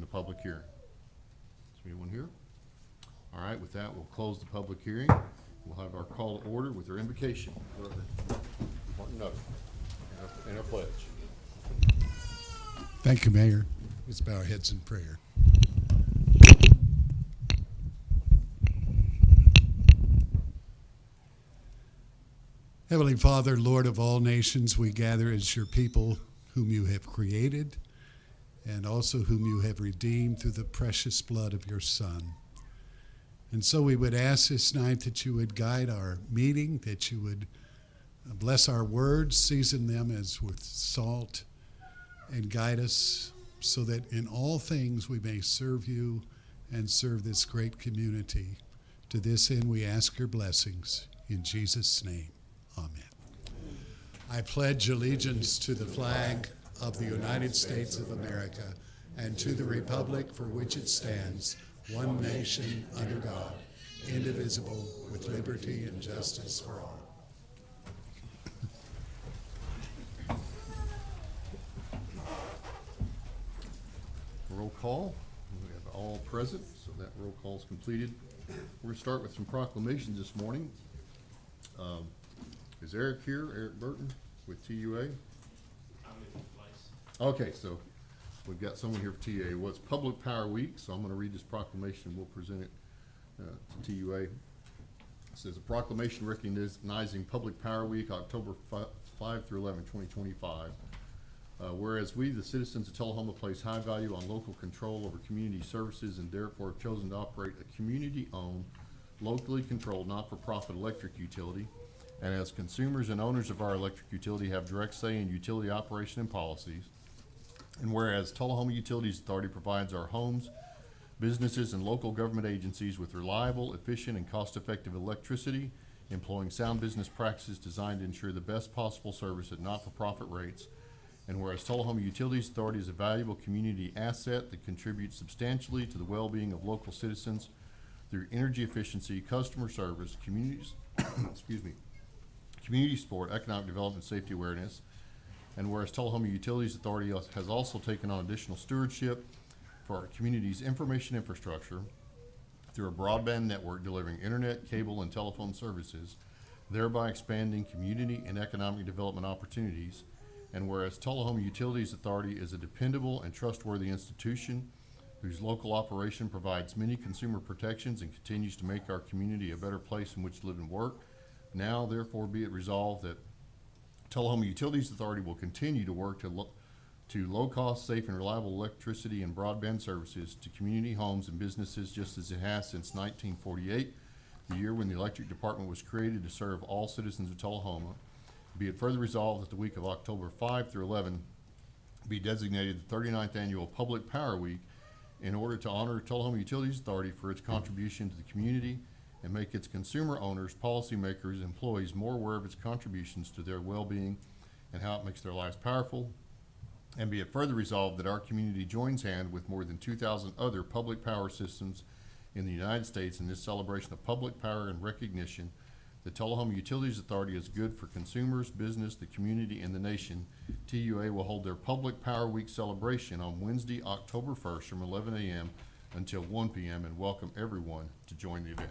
the public hearing? Is there anyone here? All right, with that, we'll close the public hearing. We'll have our call to order with our invocation. Martin Nutter and our pledge. Thank you, Mayor. Let's bow our heads in prayer. Heavenly Father, Lord of all nations, we gather as your people whom you have created and also whom you have redeemed through the precious blood of your Son. And so we would ask this night that you would guide our meeting, that you would bless our words, season them as with salt, and guide us so that in all things we may serve you and serve this great community. To this end we ask your blessings. In Jesus' name, amen. I pledge allegiance to the flag of the United States of America and to the republic for which it stands, one nation under God, indivisible, with liberty and justice for all. Roll call. We have all present, so that roll call is completed. We're going to start with some proclamations this morning. Is Eric here? Eric Burton with TUA? I'm in place. Okay, so we've got someone here for TUA. Well, it's Public Power Week, so I'm going to read this proclamation. We'll present it to TUA. It says a proclamation recognizing Public Power Week, October 5 through 11, 2025. Whereas we, the citizens of Tullahoma, place high value on local control over community services and therefore have chosen to operate a community-owned, locally controlled, not-for-profit electric utility. And as consumers and owners of our electric utility have direct say in utility operation and policies. And whereas Tullahoma Utilities Authority provides our homes, businesses, and local government agencies with reliable, efficient, and cost-effective electricity, employing sound business practices designed to ensure the best possible service at not-for-profit rates. And whereas Tullahoma Utilities Authority is a valuable community asset that contributes substantially to the well-being of local citizens through energy efficiency, customer service, communities, community support, economic development, safety awareness. And whereas Tullahoma Utilities Authority has also taken on additional stewardship for our community's information infrastructure through a broadband network delivering internet, cable, and telephone services, thereby expanding community and economic development opportunities. And whereas Tullahoma Utilities Authority is a dependable and trustworthy institution whose local operation provides many consumer protections and continues to make our community a better place in which to live and work, now therefore be it resolved that Tullahoma Utilities Authority will continue to work to low-cost, safe, and reliable electricity and broadband services to community homes and businesses just as it has since 1948, the year when the electric department was created to serve all citizens of Tullahoma. Be it further resolved that the week of October 5 through 11 be designated the 39th Annual Public Power Week in order to honor Tullahoma Utilities Authority for its contribution to the community and make its consumer owners, policymakers, employees more aware of its contributions to their well-being and how it makes their lives powerful. And be it further resolved that our community joins hand with more than 2,000 other public power systems in the United States in this celebration of public power and recognition. The Tullahoma Utilities Authority is good for consumers, business, the community, and the nation. TUA will hold their Public Power Week celebration on Wednesday, October 1st from 11 a.m. until 1 p.m. and welcome everyone to join the event.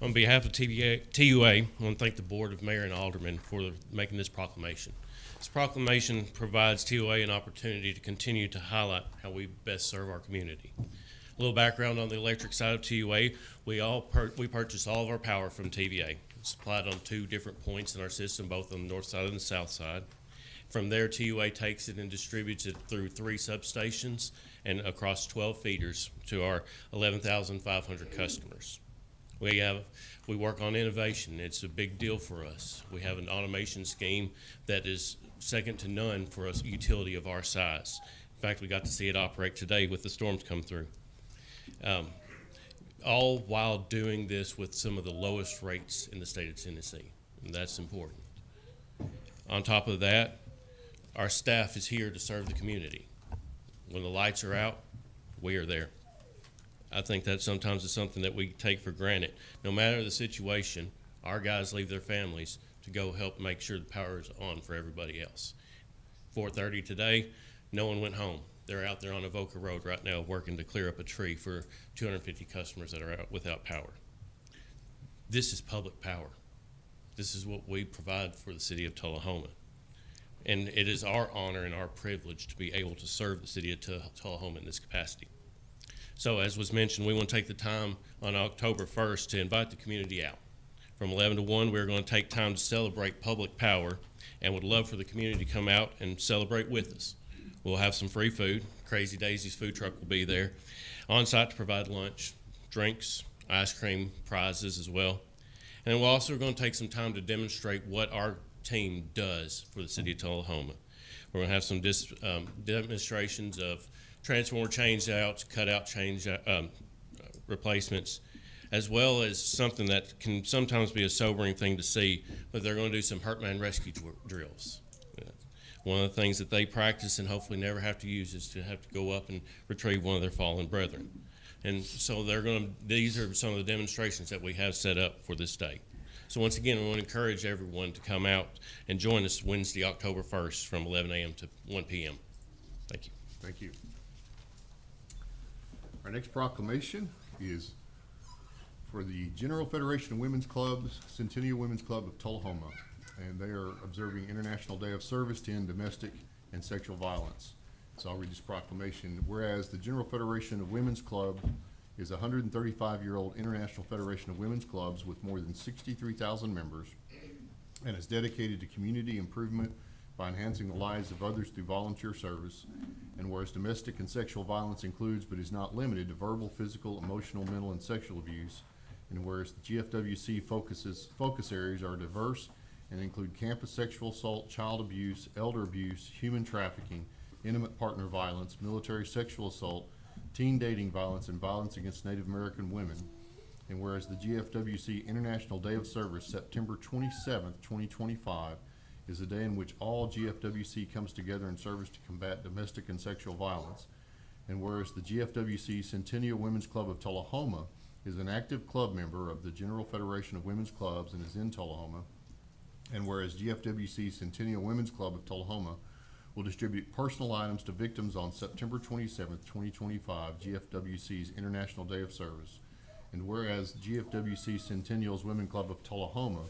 On behalf of TUA, I want to thank the Board of Mayor and Aldermen for making this proclamation. This proclamation provides TUA an opportunity to continue to highlight how we best serve our community. A little background on the electric side of TUA, we purchase all of our power from TVA. It's supplied on 2 different points in our system, both on the north side and the south side. From there, TUA takes it and distributes it through 3 substations and across 12 feeders to our 11,500 customers. We work on innovation. It's a big deal for us. We have an automation scheme that is second to none for a utility of our size. fact, we got to see it operate today with the storms come through. All while doing this with some of the lowest rates in the state of Tennessee, and that's important. On top of that, our staff is here to serve the community. When the lights are out, we are there. I think that sometimes is something that we take for granted. No matter the situation, our guys leave their families to go help make sure the power is on for everybody else. 4:30 today, no one went home. They're out there on Avoca Road right now working to clear up a tree for 250 customers that are out without power. This is public power. This is what we provide for the city of Tullahoma. And it is our honor and our privilege to be able to serve the city of Tullahoma in this capacity. So as was mentioned, we want to take the time on October 1st to invite the community out. From 11 to 1, we're going to take time to celebrate public power and would love for the community to come out and celebrate with us. We'll have some free food. Crazy Daisy's food truck will be there on site to provide lunch, drinks, ice cream, prizes as well. And we're also going to take some time to demonstrate what our team does for the city of Tullahoma. We're going to have some demonstrations of transformer change outs, cutout change replacements, as well as something that can sometimes be a sobering thing to see, but they're going to do some hurt man rescue drills. One of the things that they practice and hopefully never have to use is to have to go up and retrieve one of their fallen brethren. And so these are some of the demonstrations that we have set up for this day. So once again, we want to encourage everyone to come out and join us Wednesday, October 1st from 11 a.m. to 1 p.m. Thank you. Thank you. Our next proclamation is for the General Federation of Women's Clubs, Centennial Women's Club of Tullahoma, and they are observing International Day of Service to End Domestic and Sexual Violence. So I'll read this proclamation. Whereas the General Federation of Women's Club is a 135-year-old international federation of women's clubs with more than 63,000 members and is dedicated to community improvement by enhancing the lives of others through volunteer service. And whereas domestic and sexual violence includes but is not limited to verbal, physical, emotional, mental, and sexual abuse, and whereas the GFWC focus areas are diverse and include campus sexual assault, child abuse, elder abuse, human trafficking, intimate partner violence, military sexual assault, teen dating violence, and violence against Native American women. And whereas the GFWC International Day of Service, September 27th, 2025, is a day in which all GFWC comes together in service to combat domestic and sexual violence. And whereas the GFWC Centennial Women's Club of Tullahoma is an active club member of the General Federation of Women's Clubs and is in Tullahoma. And whereas GFWC Centennial Women's Club of Tullahoma will distribute personal items to victims on September 27th, 2025, GFWC's International Day of Service. And whereas GFWC Centennial's Women's Club of Tullahoma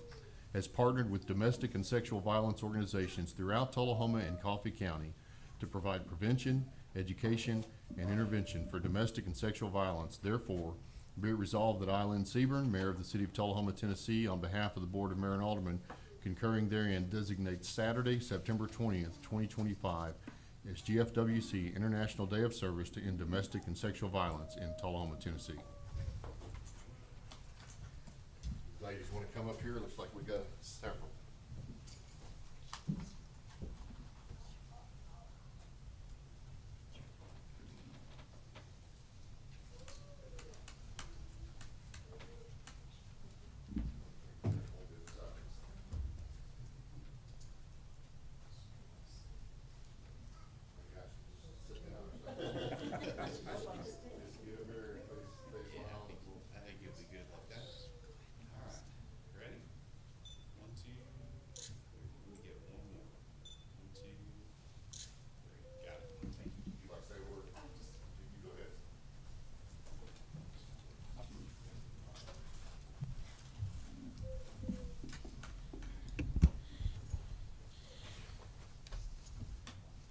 has partnered with domestic and sexual violence organizations throughout Tullahoma and Coffee County to provide prevention, education, and intervention for domestic and sexual violence. Therefore, be it resolved that I, Lynn Seaburn, Mayor of the City of Tullahoma, Tennessee, on behalf of the Board of Mayor and Aldermen, concurring therein, designates Saturday, September 20th, 2025 as GFWC International Day of Service to End Domestic and Sexual Violence in Tullahoma, Tennessee. Ladies, want to come up here? Looks like we got several.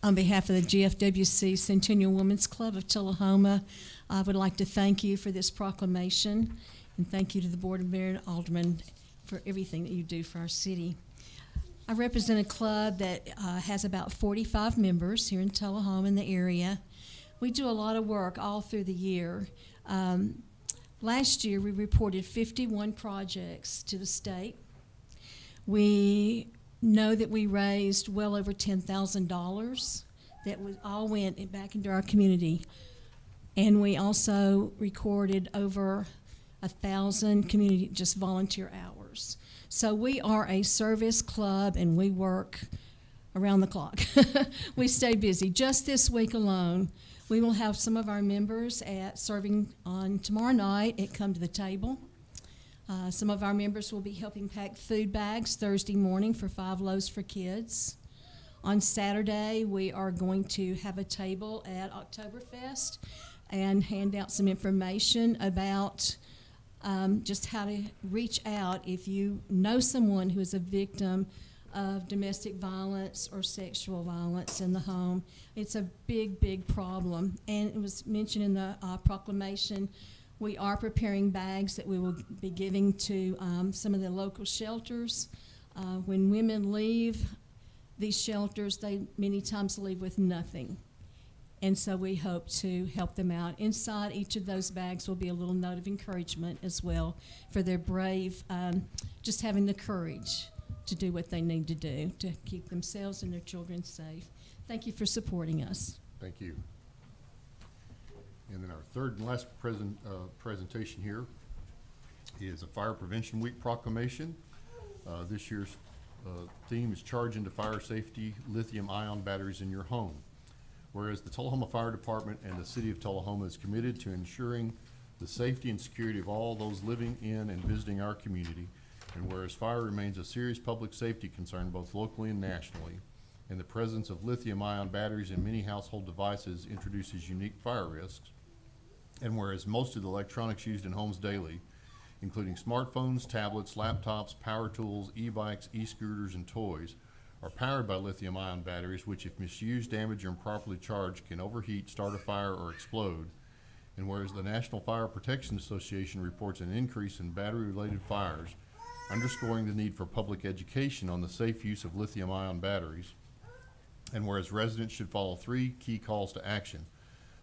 On behalf of the GFWC Centennial Women's Club of Tullahoma, I would like to thank you for this proclamation, and thank you to the Board of Mayor and Aldermen for everything that you do for our city. I represent a club that has about 45 members here in Tullahoma in the area. We do a lot of work all through the year. Last year, we reported 51 projects to the state. We know that we raised well over $10,000 all went back into our community. And we also recorded over 1,000 community just volunteer hours. So we are a service club, and we work around the clock. We stay busy. Just this week alone, we will have some of our members serving on tomorrow night at Come to the Table. Some of our members will be helping pack food bags Thursday morning for 5 Loaves for Kids. On Saturday, we are going to have a table at Oktoberfest and hand out some information about just how to reach out if you know someone who is a victim of domestic violence or sexual violence in the home. It's a big, big problem. And it was mentioned in the proclamation, we are preparing bags that we will be giving to some of the local shelters. When women leave these shelters, they many times leave with nothing. And so we hope to help them out. Inside each of those bags will be a little note of encouragement as well for their brave, just having the courage to do what they need to do to keep themselves and their children safe. Thank you for supporting us. Thank you. And then our third and last presentation here is a Fire Prevention Week proclamation. This year's theme is Charge into Fire Safety, Lithium-Ion Batteries in Your Home. Whereas the Tullahoma Fire Department and the City of Tullahoma is committed to ensuring the safety and security of all those living in and visiting our community, and whereas fire remains a serious public safety concern both locally and nationally, and the presence of lithium-ion batteries in many household devices introduces unique fire risks, and whereas most of the electronics used in homes daily, including smartphones, tablets, laptops, power tools, e-bikes, e-scooters, and toys, are powered by lithium-ion batteries, which if misused, damaged, or improperly charged can overheat, start a fire, or explode. And whereas the National Fire Protection Association reports an increase in battery-related fires, underscoring the need for public education on the safe use of lithium-ion batteries. And whereas residents should follow 3 key calls to action: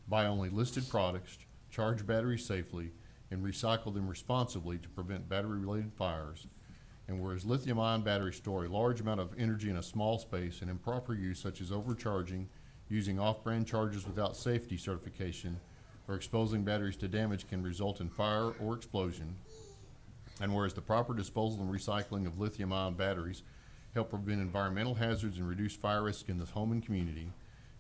buy only listed products, charge batteries safely, and recycle them responsibly to prevent battery-related fires. And whereas lithium-ion batteries store a large amount of energy in a small space, and improper use such as overcharging, using off-brand chargers without safety certification, or exposing batteries to damage can result in fire or explosion. And whereas the proper disposal and recycling of lithium-ion batteries help prevent environmental hazards and reduce fire risk in the home and community.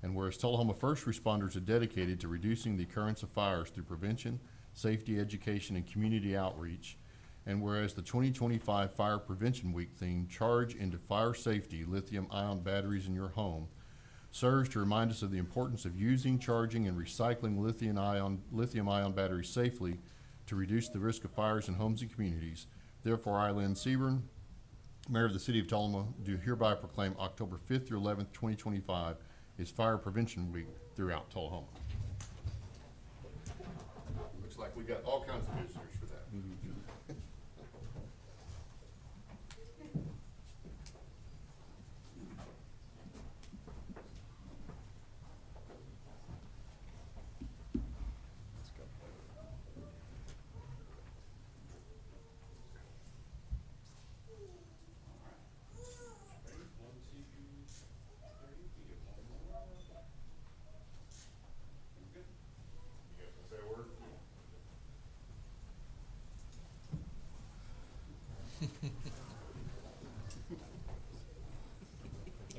And whereas Tullahoma first responders are dedicated to reducing the occurrence of fires through prevention, safety education, and community outreach. And whereas the 2025 Fire Prevention Week theme, Charge into Fire Safety, Lithium-Ion Batteries in Your Home, serves to remind us of the importance of using, charging, and recycling lithium-ion batteries safely to reduce the risk of fires in homes and communities. Therefore, I, Lynn Seaburn, Mayor of the City of Tullahoma, do hereby proclaim October 5th through 11th, 2025 is Fire Prevention Week throughout Tullahoma. Looks like we got all kinds of visitors for that.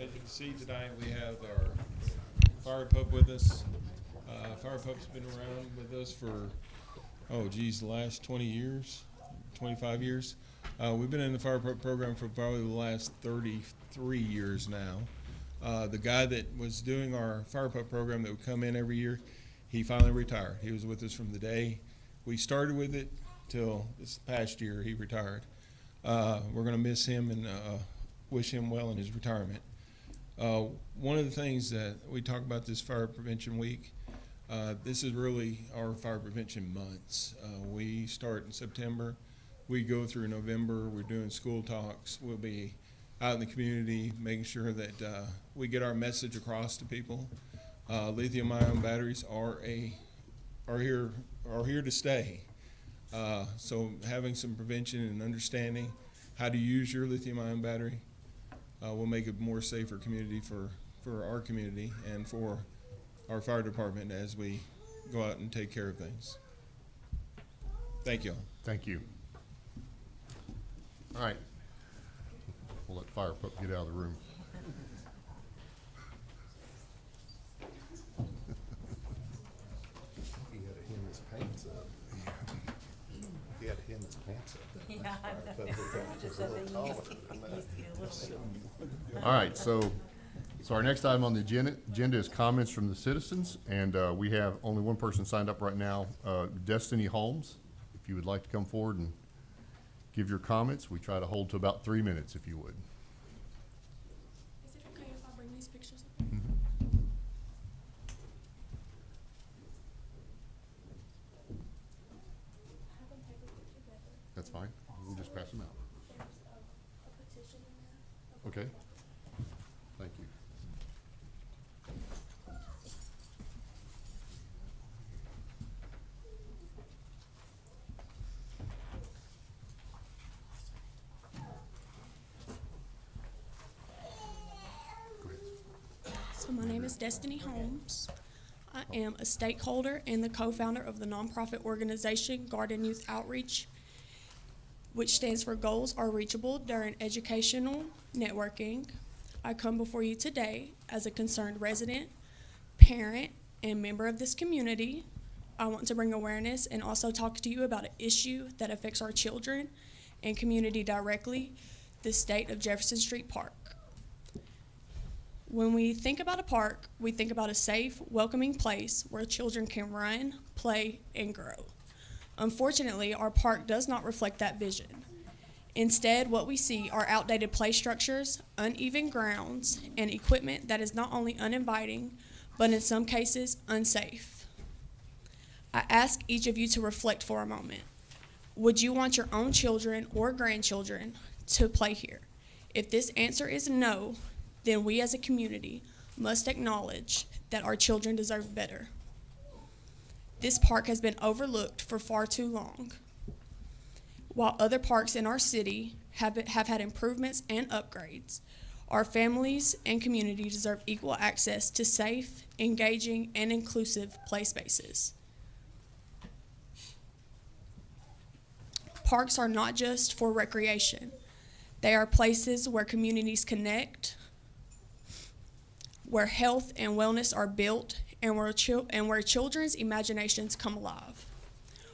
As you can see tonight, we have our fire pup with us. Fire pup's been around with us for, the last 20 years, 25 years. We've been in the fire pup program for probably the last 33 years now. The guy that was doing our fire pup program that would come in every year, he finally retired. He was with us from the day we started with it till this past year he retired. We're going to miss him and wish him well in his retirement. One of the things that we talk about this Fire Prevention Week, this is really our fire prevention months. We start in September. We go through November. We're doing school talks. We'll be out in the community making sure that we get our message across to people. Lithium-ion batteries are here to stay. So having some prevention and understanding how to use your lithium-ion battery will make a more safer community for for our community and for our fire department as we go out and take care of things. Thank you all. Thank you. All right. We'll let Fire Pup get out of the room. He had to hem his pants up. He had to hem his pants up. All right, so our next item on the agenda is comments from the citizens, and we have only one person signed up right now, Destiny Holmes. If you would like to come forward and give your comments, we try to hold to about 3 minutes, if you would. Is it okay if I bring these pictures up? Have them paper put together. That's fine. We'll just pass them out. There's a petition in there. Okay. Thank you. Go ahead. So my name is Destiny Holmes. I am a stakeholder and the co-founder of the nonprofit organization Garden Youth Outreach, which stands for Goals Are Reachable During Educational Networking. I come before you today as a concerned resident, parent, and member of this community. I want to bring awareness and also talk to you about an issue that affects our children and community directly, the state of Jefferson Street Park. When we think about a park, we think about a safe, welcoming place where children can run, play, and grow. Unfortunately, our park does not reflect that vision. Instead, what we see are outdated play structures, uneven grounds, and equipment that is not only uninviting, but in some cases, unsafe. I ask each of you to reflect for a moment. Would you want your own children or grandchildren to play here? If this answer is no, then we as a community must acknowledge that our children deserve better. This park has been overlooked for far too long. While other parks in our city have had improvements and upgrades, our families and community deserve equal access to safe, engaging, and inclusive play spaces. Parks are not just for recreation. They are places where communities connect, where health and wellness are built, and where children's imaginations come alive.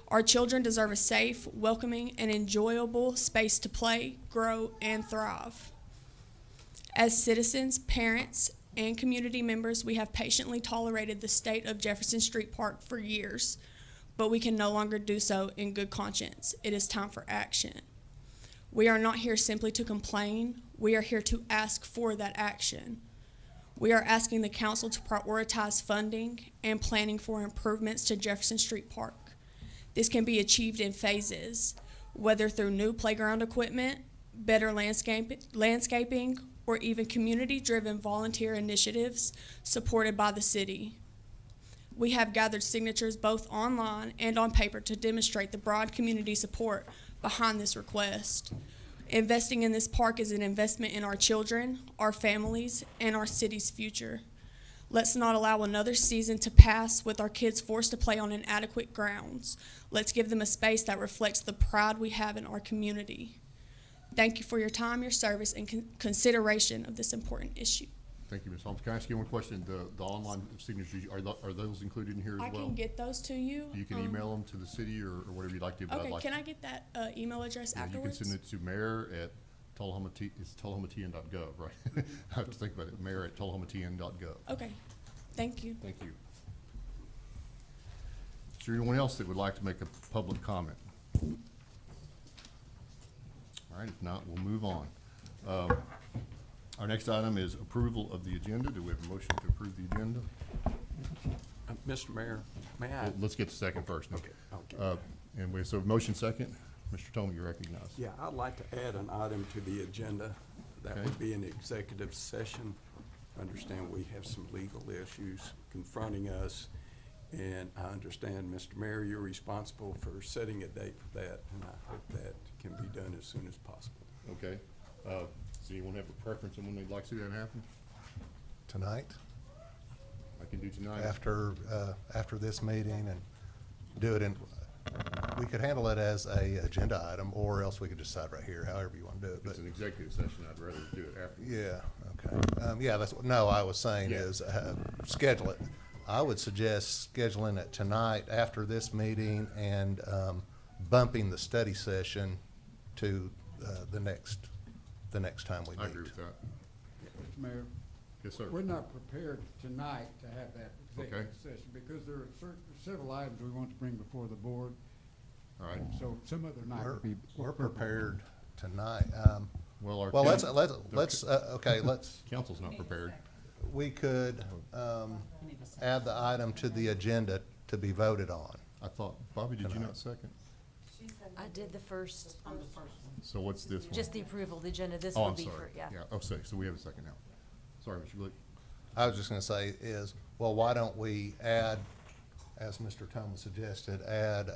Our children deserve a safe, welcoming, and enjoyable space to play, grow, and thrive. As citizens, parents, and community members, we have patiently tolerated the state of Jefferson Street Park for years, but we can no longer do so in good conscience. It is time for action. We are not here simply to complain. We are here to ask for that action. We are asking the council to prioritize funding and planning for improvements to Jefferson Street Park. This can be achieved in phases, whether through new playground equipment, better landscaping, or even community-driven volunteer initiatives supported by the city. We have gathered signatures both online and on paper to demonstrate the broad community support behind this request. Investing in this park is an investment in our children, our families, and our city's future. Let's not allow another season to pass with our kids forced to play on inadequate grounds. Let's give them a space that reflects the pride we have in our community. Thank you for your time, your service, and consideration of this important issue. Thank you, Ms. Holmes. Can I ask you one question? The online signatures, are those included in here as well? I can get those to you. You can email them to the city or whatever you'd like to, but I'd Okay, like can to. I get that email address Yeah, afterwards? you can send it to mayor@tullahomatn, it's tullahomatn.gov, right? I have to think about it, mayor@tullahomatn.gov. Okay, thank you. Thank you. Is there anyone else that would like to make a public comment? All right, if not, we'll move on. Our next item is approval of the agenda. Do we have a motion to approve the agenda? Mr. Mayor, may I? Let's get the second first. Okay. And we, so motion second. Mr. Tomey, you're recognized. Yeah, I'd like to add an item to the agenda. That Okay. would be an executive session. I understand we have some legal issues confronting us, and I understand, Mr. Mayor, you're responsible for setting a date for that, and I hope that can be done as soon as possible. Okay. Does anyone have a preference on when they'd like to see that happen? tonight, I can do tonight. after this meeting, and do it in, we could handle it as a agenda item, or else we could decide right here, however you want to do it. If But it's an executive session, I'd rather do it after. yeah, okay. Yeah, that's, no, I was saying Yeah. is schedule it. I would suggest scheduling it tonight after this meeting and bumping the study session to the next time we meet. I agree with that. Mr. Mayor, Yes, sir. we're not prepared tonight to have that Okay. executive session because there are several items we want to bring before the board. All right. So some other night would be. We're prepared tonight. Well, our Well, council's let's not prepared. we could add the item to the agenda to be voted on. I thought, Bobby, did you Tonight. not second? I did the first, So what's this one? just the approval of the agenda. This Oh, will I'm be sorry. for, yeah. Oh, so we have a second now. Sorry, Mr. Glick. I was just gonna say is, well, why don't we add, as Mr. Thomas suggested, add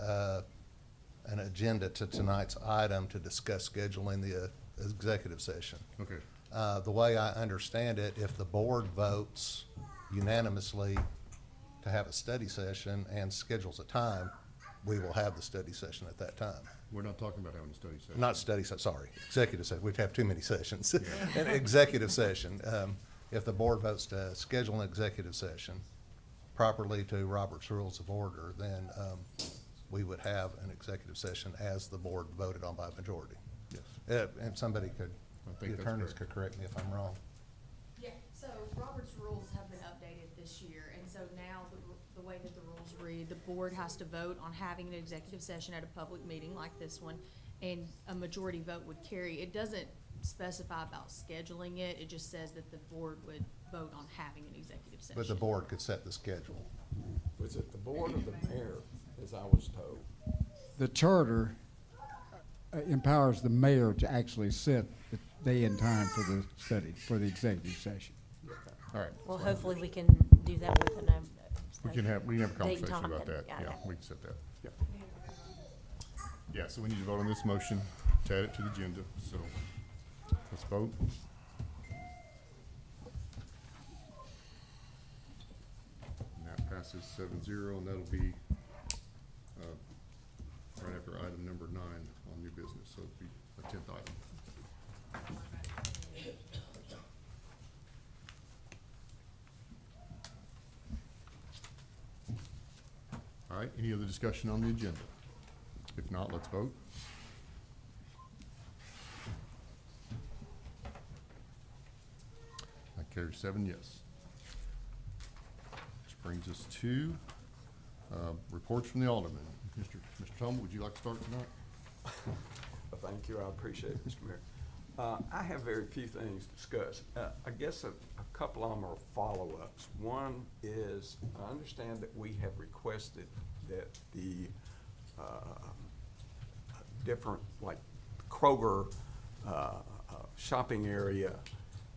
an agenda to tonight's item to discuss scheduling the executive session. Okay. The way I understand it, if the board votes unanimously to have a study session and schedules a time, we will have the study session at that time. We're not talking about having a study session. Not study session, sorry, executive session. We'd have too many sessions. An executive session. If the board votes to schedule an executive session properly to Robert's Rules of Order, then we would have an executive session as the board voted on by majority. Yes. And somebody could, I the think that's attorneys correct. could correct me if I'm wrong. Yeah, so Robert's rules have been updated this year, and so now the way that the rules read, the board has to vote on having an executive session at a public meeting like this one, and a majority vote would carry. It doesn't specify about scheduling it, it just says that the board would vote on having an executive session. But the board could set the schedule. Was it the board or the mayor, as I was told? The charter empowers the mayor to actually set the day and time for the study, for the executive session. All right. Well, hopefully we can do that with an, We can have a date and conversation time about and- that. yeah, Yeah, yeah. we can set that. Yeah. Yeah, so we need to vote on this motion to add it to the agenda, so let's vote. And that passes 7-0, and that'll be, right after item number 9 on new business, so it'll be a 10th item. All right, any other discussion on the agenda? If not, let's vote. That carries 7 yes. Which brings us to reports from the alderman. Mr. Thomas, would you like to start tonight? Thank you, I appreciate it, Mr. Mayor. I have very few things to discuss. I guess a couple of them are follow-ups. One is, I understand that we have requested that the different, like Kroger shopping area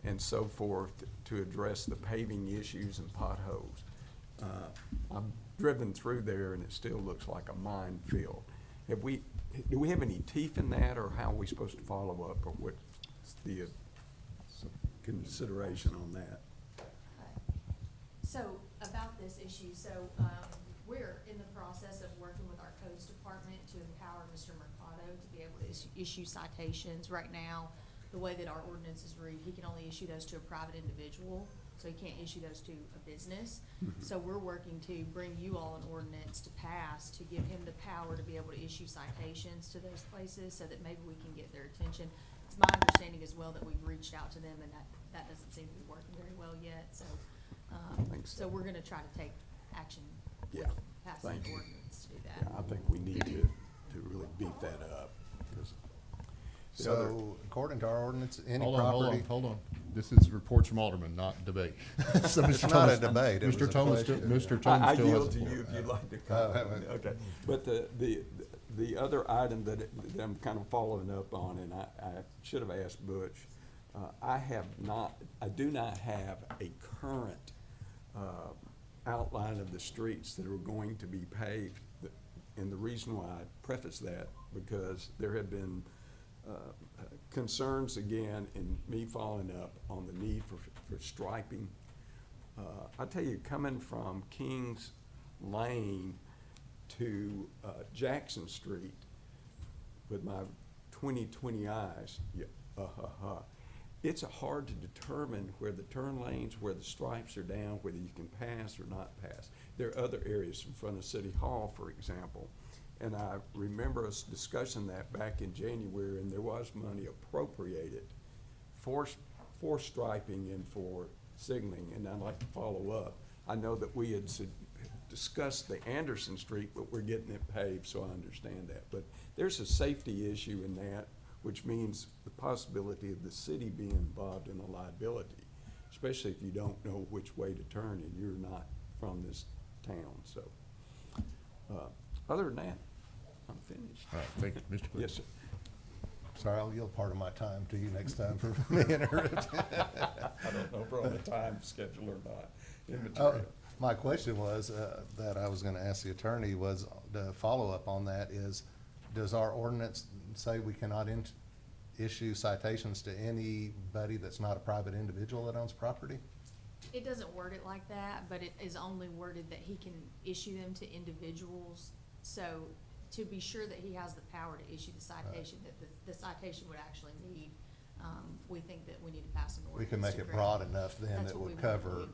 and so forth, to address the paving issues and potholes. I've driven through there and it still looks like a minefield. Do we have any teeth in that, or how are we supposed to follow up, or what's the consideration on that? So, about this issue, we're in the process of working with our codes department to empower Mr. Mercado to be able to issue citations. Right now, the way that our ordinances read, he can only issue those to a private individual, so he can't issue those to a business. So we're working to bring you all an ordinance to pass to give him the power to be able to issue citations to those places, so that maybe we can get their attention. It's my understanding as well that we've reached out to them, and that doesn't seem to be working very well yet, so. Thanks. So we're gonna try to take action. Yeah, Pass an thank you. ordinance to do Yeah, that. I think we need to really beat that up, because the other, So according to our ordinance, any Hold property. on. This is reports from alderman, not debate. So It's Mr. not a Thomas- debate, it was Mr. a Thomas, question. Mr. Thomas I still yield has to the floor. you if you'd like to comment. Okay, but the other item that I'm kind of following up on, and I should have asked Butch, I do not have a current outline of the streets that are going to be paved. And the reason why I preface that, because there have been concerns again in me following up on the need for striping I tell you, coming from Kings Lane to Jackson Street with my 20/20 eyes, it's hard to determine where the turn lanes, where the stripes are down, whether you can pass or not pass. There are other areas in front of City Hall, for example, and I remember us discussing that back in January, and there was money appropriated for striping and for signaling, and I'd like to follow up. I know that we had discussed the Anderson Street, but we're getting it paved, so I understand that. But there's a safety issue in that, which means the possibility of the city being involved in a liability, especially if you don't know which way to turn and you're not from this town. So, other than that, I'm finished. All right, thank you, Mr. Clinton. Yes, sir. Sorry, I'll yield part of my time to you next time for being interrupted. I don't know if we're on the time schedule or not. Oh, Immaterial. my question was, that I was gonna ask the attorney was, the follow-up on that is, does our ordinance say we cannot issue citations to anybody that's not a private individual that owns property? It doesn't word it like that, but it is only worded that he can issue them to individuals. So to be sure that he has the power to issue the citation, that the citation would actually need, we think that we need to pass an We ordinance. can make to it correct broad it. enough then That's that what we would wanna cover do.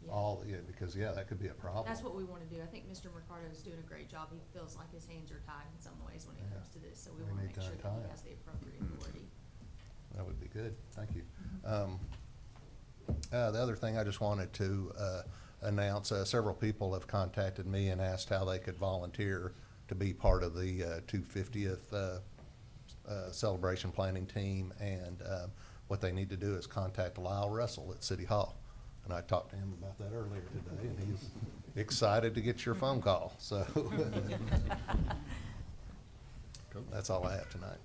Yeah. all, yeah, because, yeah, that could be a problem. That's what we wanna do. I think Mr. Mercado is doing a great job. He feels like his hands are tied in some ways when it Yeah. comes to this, so we We wanna need make to sure that untie he it. has the appropriate authority. That would be good, thank you. The other thing I just wanted to announce, several people have contacted me and asked how they could volunteer to be part of the 250th celebration planning team, and what they need to do is contact Lyle Russell at City Hall. And I talked to him about that earlier today, and he's excited to get your phone call, so. That's all I have tonight.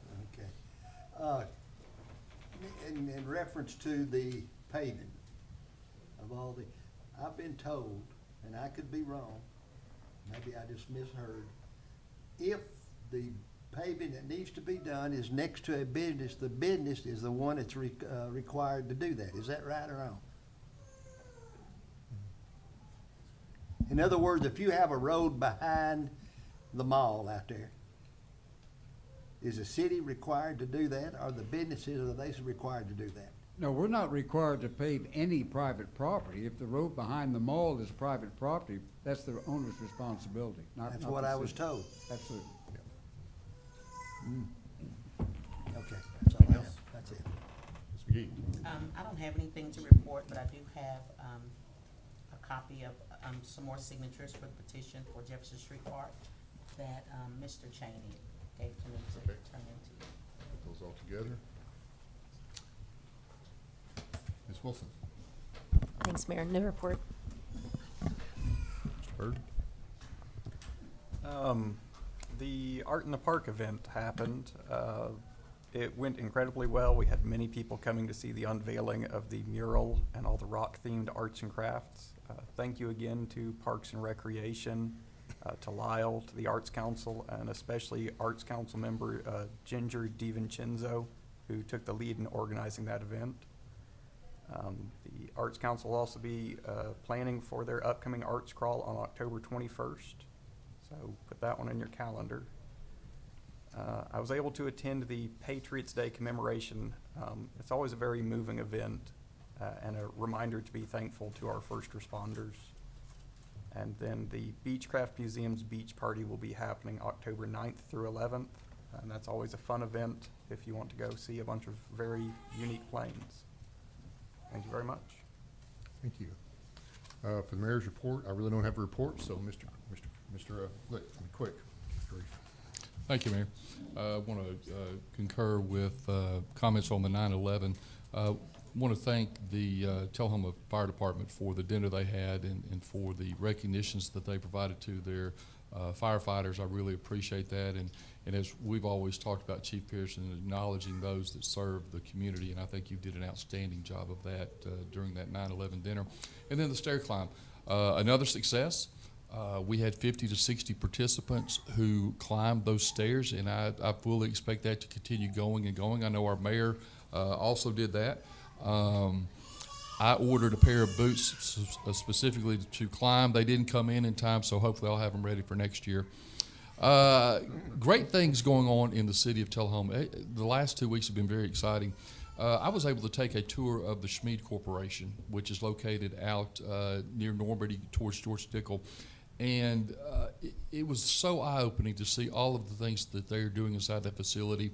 Okay. In reference to the paving of all the, I've been told, and I could be wrong, maybe I just misheard, if the paving that needs to be done is next to a business, the business is the one that's required to do that. Is that right or wrong? In other words, if you have a road behind the mall out there, is the city required to do that, or the businesses, are they required to do that? No, we're not required to pave any private property. If the road behind the mall is private property, that's the owner's responsibility, not That's not what the I was city. told. Absolutely. Okay, that's all I have. That's it. Ms. McGee. I don't have anything to report, but I do have, a copy of, some more signatures for the petition for Jefferson Street Park that, Mr. Cheney gave to me to Okay. turn into. Put those all together. Ms. Wilson. Thanks, Mayor. No report. Mr. Byrd. The Art in the Park event happened. It went incredibly well. We had many people coming to see the unveiling of the mural and all the rock-themed arts and crafts. Thank you again to Parks and Recreation, to Lyle, to the Arts Council, and especially Arts Council member Ginger DiVincenzo, who took the lead in organizing that event. The Arts Council will also be planning for their upcoming arts crawl on October 21st. So put that one in your calendar. I was able to attend the Patriots Day commemoration. It's always a very moving event and a reminder to be thankful to our first responders. And then the Beechcraft Museum's beach party will be happening October 9th through 11th. And that's always a fun event if you want to go see a bunch of very unique planes. Thank you very much. Thank you. For the mayor's report, I really don't have a report, so Mr. Glick, quick. Brief. Thank you, Mayor. I want to concur with comments on the 9/11. Want to thank the Tullahoma Fire Department for the dinner they had and for the recognitions that they provided to their firefighters. I really appreciate that. And as we've always talked about, Chief Pearson, acknowledging those that serve the community, and I think you did an outstanding job of that during that 9/11 dinner. And then the stair climb, another success. We had 50 to 60 participants who climbed those stairs, and I fully expect that to continue going and going. I know our mayor also did that. I ordered a pair of boots specifically to climb. They didn't come in time, so hopefully I'll have them ready for next year. Great things going on in the city of Tullahoma. The last 2 weeks have been very exciting. I was able to take a tour of the Schmid Corporation, which is located out near Normandy towards George Dickel. And it was so eye-opening to see all of the things that they're doing inside that facility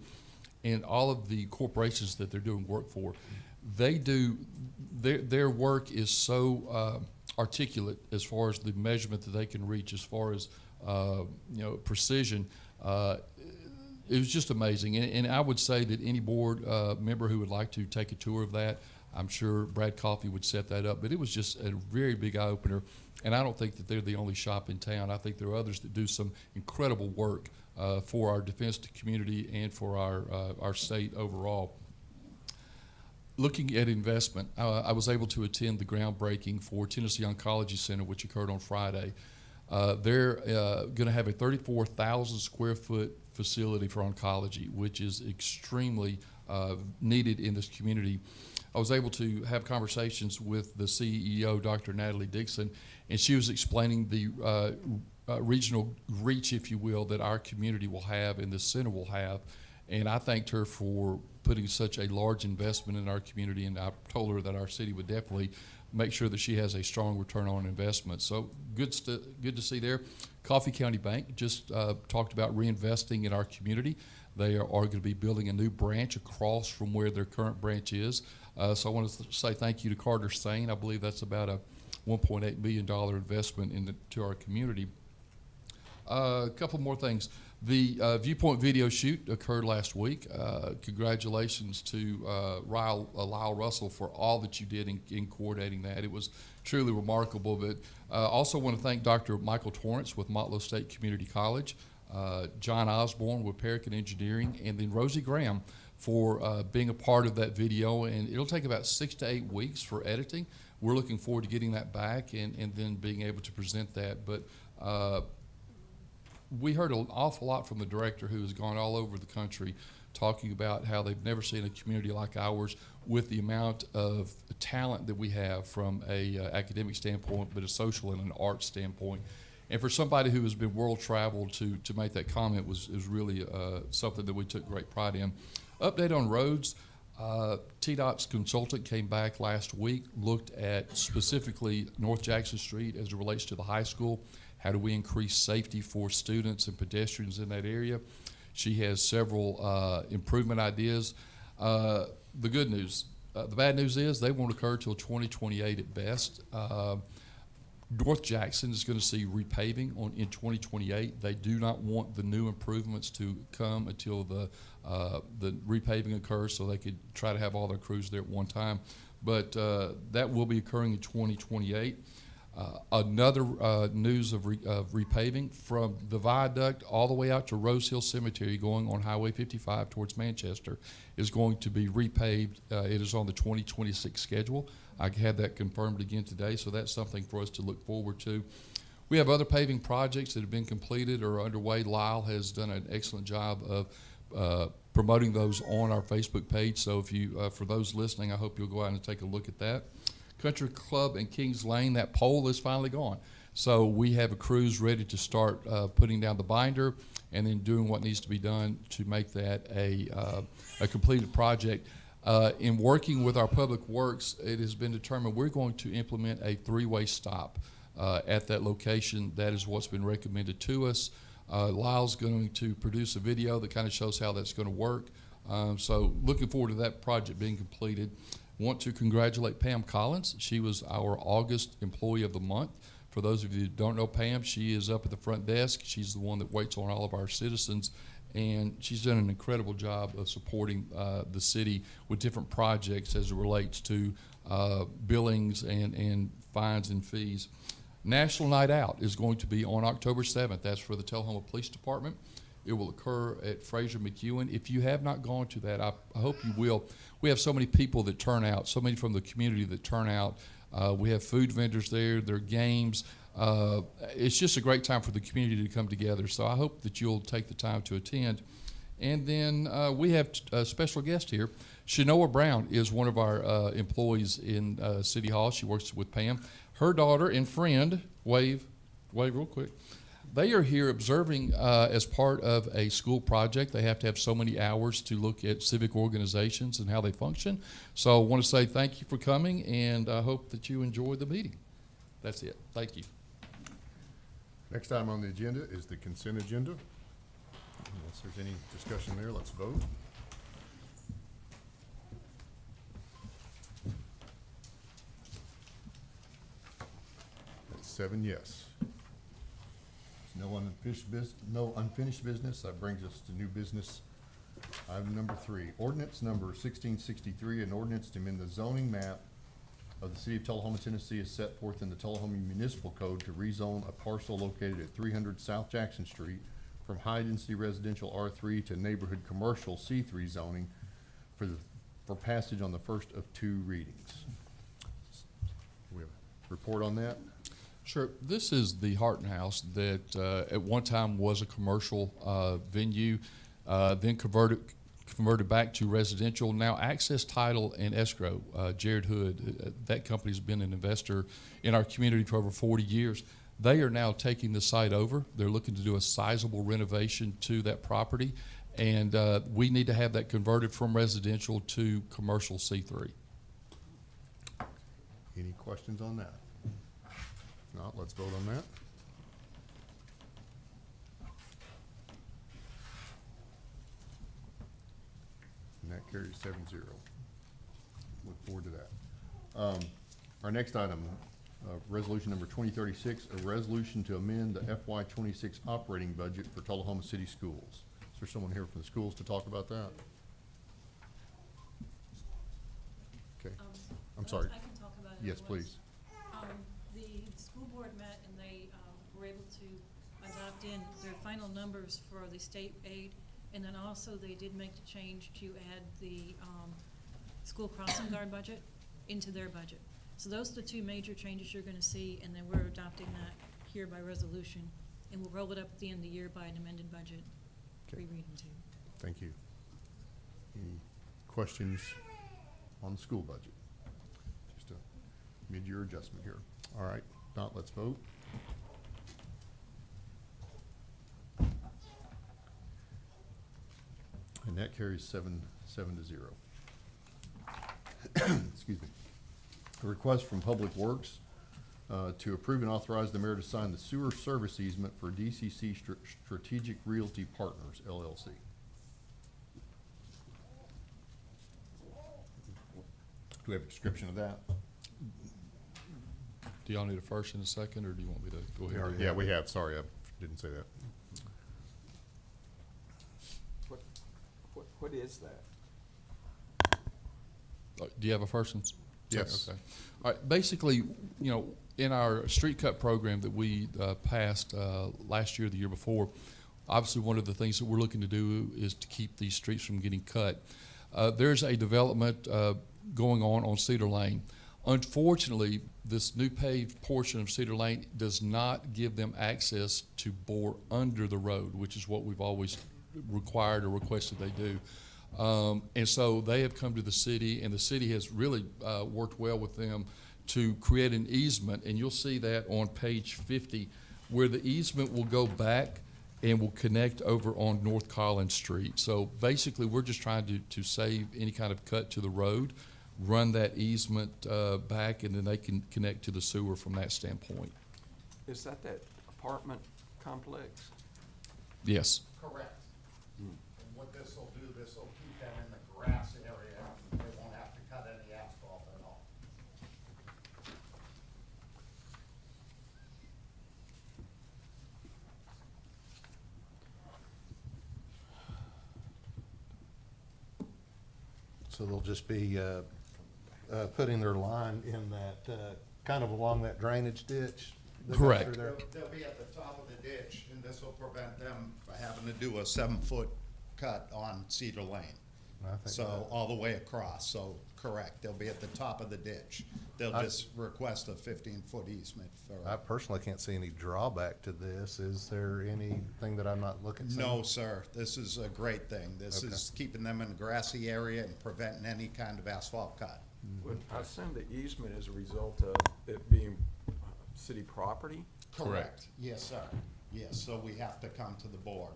and all of the corporations that they're doing work for. Their work is so articulate as far as the measurement that they can reach, as far as precision. It was just amazing, and I would say that any board member who would like to take a tour of that, I'm sure Brad Coffey would set that up. But it was just a very big eye opener, and I don't think that they're the only shop in town. I think there are others that do some incredible work for our defense community and for our state overall. Looking at investment, I was able to attend the groundbreaking for Tennessee Oncology Center, which occurred on Friday. They're going to have a 34,000 square foot facility for oncology, which is extremely needed in this community. I was able to have conversations with the CEO, Dr. Natalie Dixon, and she was explaining the regional reach, if you will, that our community will have and this center will have. And I thanked her for putting such a large investment in our community, and I told her that our city would definitely make sure that she has a strong return on investment. So good to see there. Coffee County Bank just talked about reinvesting in our community. They are going to be building a new branch across from where their current branch is. So I want to say thank you to Carter Sane. I believe that's about a $1.8 million investment into our community. A couple more things. The Viewpoint video shoot occurred last week. Congratulations to Lyle Russell for all that you did in coordinating that. It was truly remarkable. But also want to thank Dr. Michael Torrance with Motlow State Community College, John Osborne with Perican Engineering, and then Rosie Graham for being a part of that video. And it'll take about 6 to 8 weeks for editing. We're looking forward to getting that back and then being able to present that. But we heard an awful lot from the director, who has gone all over the country talking about how they've never seen a community like ours with the amount of talent that we have from a academic standpoint, but a social and an art standpoint. And for somebody who has been world traveled to make that comment was really something that we took great pride in. Update on roads. TDOT's consultant came back last week, looked at specifically North Jackson Street as it relates to the high school. How do we increase safety for students and pedestrians in that area? She has several improvement ideas. The good news, the bad news is they won't occur till 2028 at best. North Jackson is going to see repaving in 2028. They do not want the new improvements to come until the repaving occurs, so they could try to have all their crews there at one time. But that will be occurring in 2028. Another news of repaving from the viaduct all the way out to Rose Hill Cemetery going on Highway 55 towards Manchester is going to be repaved. It is on the 2026 schedule. I had that confirmed again today, so that's something for us to look forward to. We have other paving projects that have been completed or underway. Lyle has done an excellent job of promoting those on our Facebook page. So if you, for those listening, I hope you'll go out and take a look at that. Country Club and Kings Lane, that pole is finally gone. So we have a crews ready to start putting down the binder and then doing what needs to be done to make that a completed project. In working with our public works, it has been determined we're going to implement a 3-way stop at that location. That is what's been recommended to us. Lyle's going to produce a video that kind of shows how that's going to work. So looking forward to that project being completed. Want to congratulate Pam Collins. She was our August Employee of the Month. For those of you who don't know Pam, she is up at the front desk. She's the one that waits on all of our citizens, and she's done an incredible job of supporting the city with different projects as it relates to billings and fines and fees. National Night Out is going to be on October 7th. That's for the Tullahoma Police Department. It will occur at Fraser McEwen. If you have not gone to that, I hope you will. We have so many people that turn out, so many from the community that turn out. We have food vendors there, there are games. It's just a great time for the community to come together. So I hope that you'll take the time to attend. And then we have a special guest here. Shanoa Brown is one of our employees in City Hall. She works with Pam. Her daughter and friend, wave real quick. They are here observing as part of a school project. They have to have so many hours to look at civic organizations and how they function. So I want to say thank you for coming, and I hope that you enjoy the meeting. That's it. Thank you. Next item on the agenda is the consent agenda. Unless there's any discussion there, let's vote. That's 7 yes. No unfinished business. That brings us to new business. Item number 3, ordinance number 1663, an ordinance to amend the zoning map of the city of Tullahoma, Tennessee, is set forth in the Tullahoma Municipal Code to rezone a parcel located at 300 South Jackson Street from high-density residential R3 to neighborhood commercial C3 zoning for passage on the first of 2 readings. We have a report on that. Sure. This is the Harton House that at one time was a commercial venue, then converted back to residential. Now Access Title and Escrow, Jared Hood, that company's been an investor in our community for over 40 years. They are now taking the site over. They're looking to do a sizable renovation to that property, and we need to have that converted from residential to commercial C3. Any questions on that? If not, let's vote on that. And that carries 7-0. Look forward to that. Our next item, resolution number 2036, a resolution to amend the FY26 operating budget for Tullahoma City Schools. Is there someone here from the schools to talk about that? Okay. I'm sorry. I can talk about it. Yes, otherwise. please. The school board met and they were able to adopt in their final numbers for the state aid, and then also they did make the change to add the school crossing guard budget into their budget. So those are the 2 major changes you're going to see, and then we're adopting that here by resolution, and we'll roll it up at the end of the year by an amended budget. Okay. Rereading too. Thank you. Any questions on the school budget? Just a mid-year adjustment here. All right, if not, let's vote. And that carries 7-0. Excuse me. A request from Public Works to approve and authorize the mayor to sign the sewer service easement for DCC Strategic Realty Partners, LLC. Do we have a description of that? Do y'all need a first and a second, or do you want me to go ahead? Yeah, we have. Sorry, I didn't say that. What is that? Do you have a first and second? Yes. Okay. All right. Basically, you know, in our street cut program that we passed last year, the year before, obviously one of the things that we're looking to do is to keep these streets from getting cut. There's a development going on Cedar Lane. Unfortunately, this new paved portion of Cedar Lane does not give them access to bore under the road, which is what we've always required or requested they do. And so they have come to the city, and the city has really worked well with them to create an easement, and you'll see that on page 50, where the easement will go back and will connect over on North Collins Street. So basically, we're just trying to save any kind of cut to the road, run that easement back, and then they can connect to the sewer from that standpoint. Is that apartment complex? Yes. Correct. And what this will do, this will keep them in the grass area. They won't have to cut any asphalt at all. So they'll just be putting their line in that, kind of along that drainage ditch? that goes Correct. through there? They'll be at the top of the ditch, and this will prevent them from having to do a 7-foot cut on Cedar Lane. I think So all the way across. So correct. They'll be at the top of the ditch. They'll just request a 15-foot easement for. I personally can't see any drawback to this. Is there anything that I'm not looking at? No, sir. This is a great thing. This Okay. is keeping them in a grassy area and preventing any kind of asphalt cut. But I assume the easement is a result of it being city property? Correct. Yes, sir. Yes, so we have to come to the board.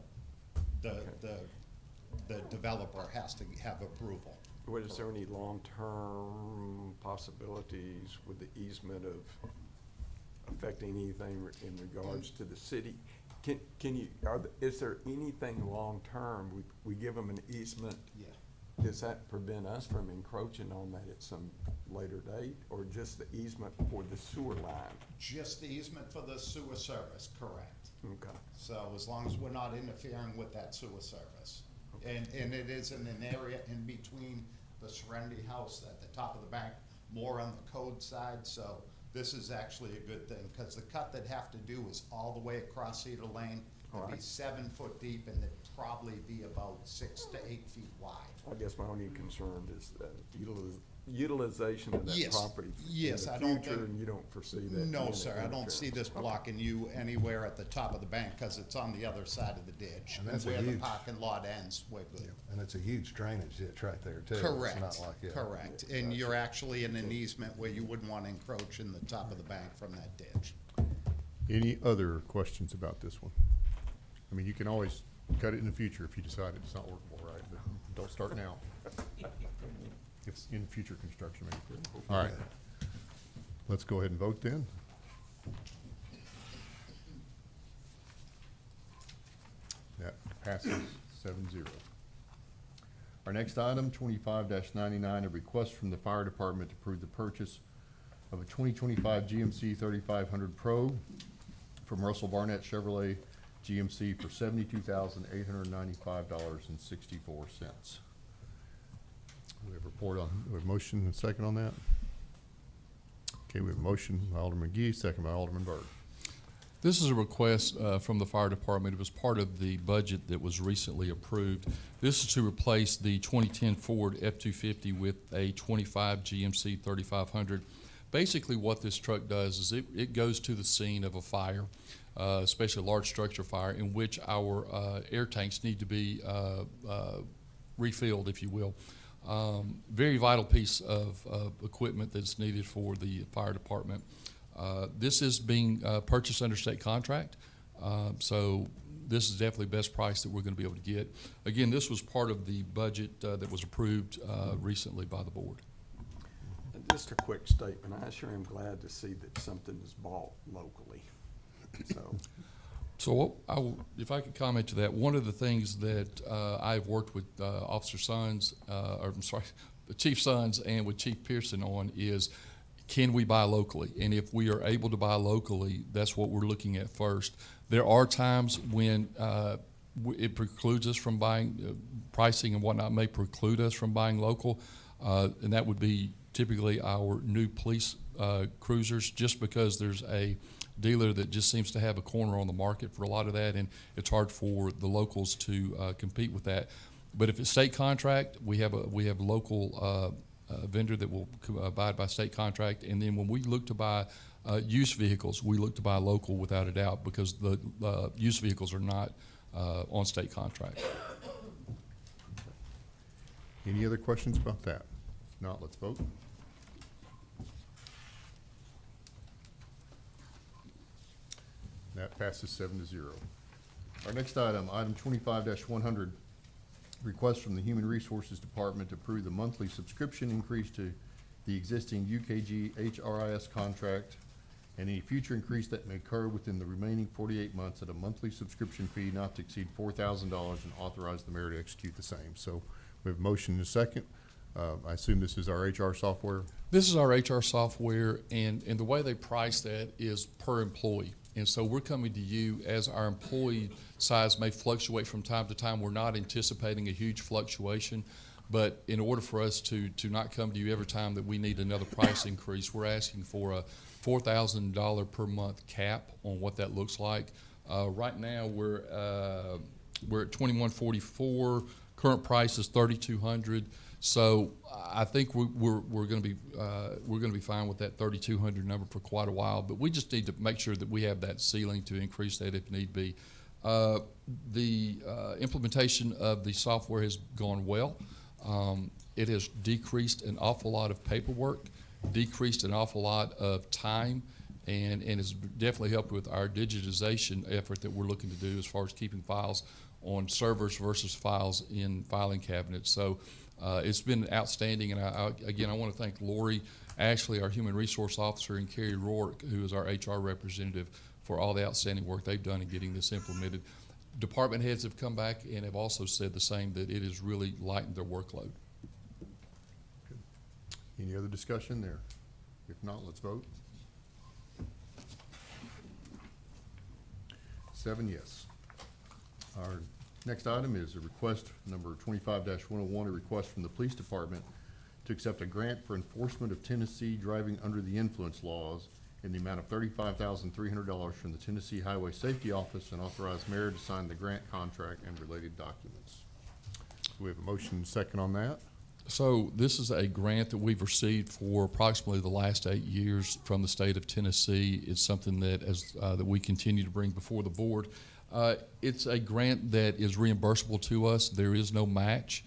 The developer has to have approval. What, is there any long-term possibilities with the easement of affecting anything in regards to the city? Can you, is there anything long-term? We give them an easement? Yeah. Does that prevent us from encroaching on that at some later date, or just the easement for the sewer line? Just the easement for the sewer service, correct. Okay. So as long as we're not interfering with that sewer service. And it is in an area in between the Serenity House at the top of the bank, more on the code side, so this is actually a good thing, because the cut they'd have to do is all the way across Cedar Lane. It'd be 7 foot deep, and it'd probably be about 6 to 8 feet wide. I guess my only concern is that utilization of that Yes. property Yes, in I the don't future, think- and you don't foresee that? No, being sir, an I don't see this interference. blocking you anywhere at the top of the bank, because it's on the other side of the ditch. And that's a where the huge- parking lot ends, we're good. And it's a huge drainage ditch right there too. Correct, It's not like, yeah. correct. And you're actually in an easement where you wouldn't want to encroach in the top of the bank from that ditch. Any other questions about this one? I mean, you can always cut it in the future if you decide it's not workable, right? But don't start now. It's in future construction, maybe. All right. Let's go ahead and vote then. That passes 7-0. Our next item, 25-99, a request from the fire department to approve the purchase of a 2025 GMC 3500 Pro from Russell Barnett Chevrolet GMC for $72,895.64. We have a report on, we have a motion and a second on that? Okay, we have a motion by Alderman McGee, second by Alderman Byrd. This is a request from the fire department. It was part of the budget that was recently approved. This is to replace the 2010 Ford F-250 with a 25 GMC 3500. Basically what this truck does is it goes to the scene of a fire, especially a large structure fire, in which our air tanks need to be refilled, if you will. Very vital piece of equipment that's needed for the fire department. This is being purchased under state contract, so this is definitely best price that we're going to be able to get. Again, this was part of the budget that was approved recently by the board. And just a quick statement, I sure am glad to see that something is bought locally, so. So if I could comment to that, one of the things that I've worked with Officer Sons, Chief Sons and with Chief Pearson on is, can we buy locally? And if we are able to buy locally, that's what we're looking at first. There are times when it precludes us from buying, pricing and whatnot may preclude us from buying local, and that would be typically our new police cruisers, just because there's a dealer that just seems to have a corner on the market for a lot of that, and it's hard for the locals to compete with that. But if it's state contract, we have a local vendor that will abide by state contract, and then when we look to buy used vehicles, we look to buy local without a doubt, because the used vehicles are not on state contract. Any other questions about that? If not, let's vote. That passes 7-0. Our next item, item 25-100, request from the Human Resources Department to approve the monthly subscription increase to the existing UKG HRIS contract and any future increase that may occur within the remaining 48 months at a monthly subscription fee not to exceed $4,000, and authorize the mayor to execute the same. So we have a motion and a second. I assume this is our HR software? This is our HR software, and the way they price that is per employee. And so we're coming to you as our employee size may fluctuate from time to time. We're not anticipating a huge fluctuation, but in order for us to not come to you every time that we need another price increase, we're asking for a $4,000 per month cap on what that looks like. Right now we're at $2,144. Current price is $3,200. So I think we're going to be fine with that 3,200 number for quite a while. But we just need to make sure that we have that ceiling to increase that if need be. The implementation of the software has gone well. It has decreased an awful lot of paperwork, decreased an awful lot of time, and has definitely helped with our digitization effort that we're looking to do as far as keeping files on servers versus files in filing cabinets. So it's been outstanding, and I want to thank Lori Ashley, our Human Resource Officer, and Carrie Rourke, who is our HR representative, for all the outstanding work they've done in getting this implemented. Department heads have come back and have also said the same, that it has really lightened their workload. Good. Any other discussion there? If not, let's vote. 7 yes. Our next item is a request number 25-101, a request from the police department to accept a grant for enforcement of Tennessee driving under the influence laws in the amount of $35,300 from the Tennessee Highway Safety Office, and authorize mayor to sign the grant contract and related documents. So we have a motion and second on that. So this is a grant that we've received for approximately the last 8 years from the state of Tennessee. It's something that that we continue to bring before the board. It's a grant that is reimbursable to us. There is no match,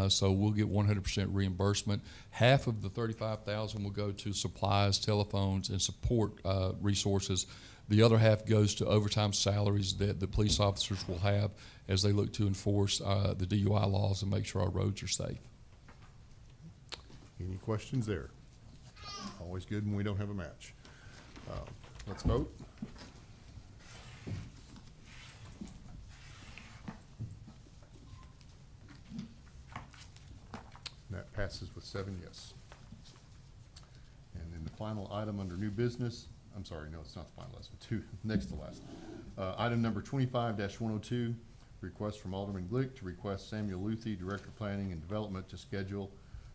so we'll get 100% reimbursement. Half of the $35,000 will go to supplies, telephones, and support resources. The other half goes to overtime salaries that the police officers will have as they look to enforce the DUI laws and make sure our roads are safe. Any questions there? Always good when we don't have a match. Let's vote. And that passes with 7 yes. And then the final item under new business, I'm sorry, no, it's not the final, that's next to last. Item number 25-102, request from Alderman Glick to request Samuel Luthi, Director of Planning and Development, to schedule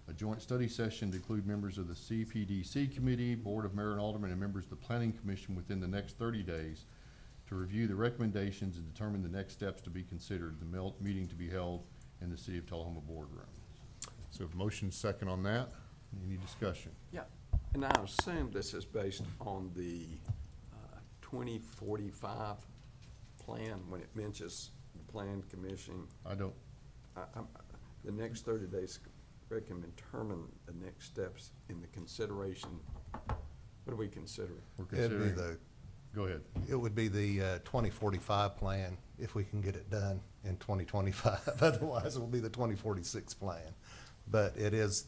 a joint study session to include members of the CPDC Committee, Board of Mayor and Aldermen, and members of the Planning Commission within the next 30 days to review the recommendations and determine the next steps to be considered. The meeting to be held in the City of Tullahoma boardroom. So a motion second on that. Any discussion? Yeah, and I assume this is based on the 2045 plan when it mentions the Plan Commission. I don't. The next 30 days can determine the next steps in the consideration. What do we consider? We're considering go ahead. It would be the 2045 plan if we can get it done in 2025. Otherwise, it will be the 2046 plan. But it is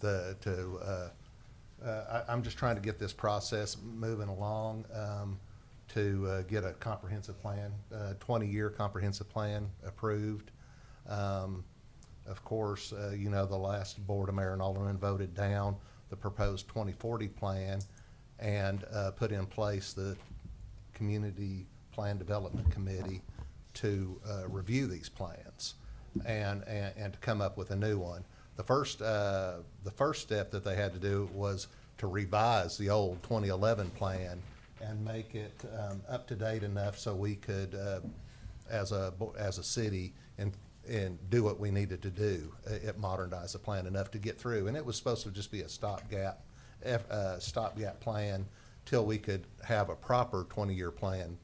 I'm just trying to get this process moving along to get a comprehensive plan, 20-year comprehensive plan approved. Of course, you know, the last Board of Mayor and Aldermen voted down the proposed 2040 plan and put in place the Community Plan Development Committee to review these plans and to come up with a new one. The first step that they had to do was to revise the old 2011 plan and make it up to date enough so we could, as a city, and do what we needed to do. It modernized the plan enough to get through, and it was supposed to just be a stopgap plan till we could have a proper 20-year plan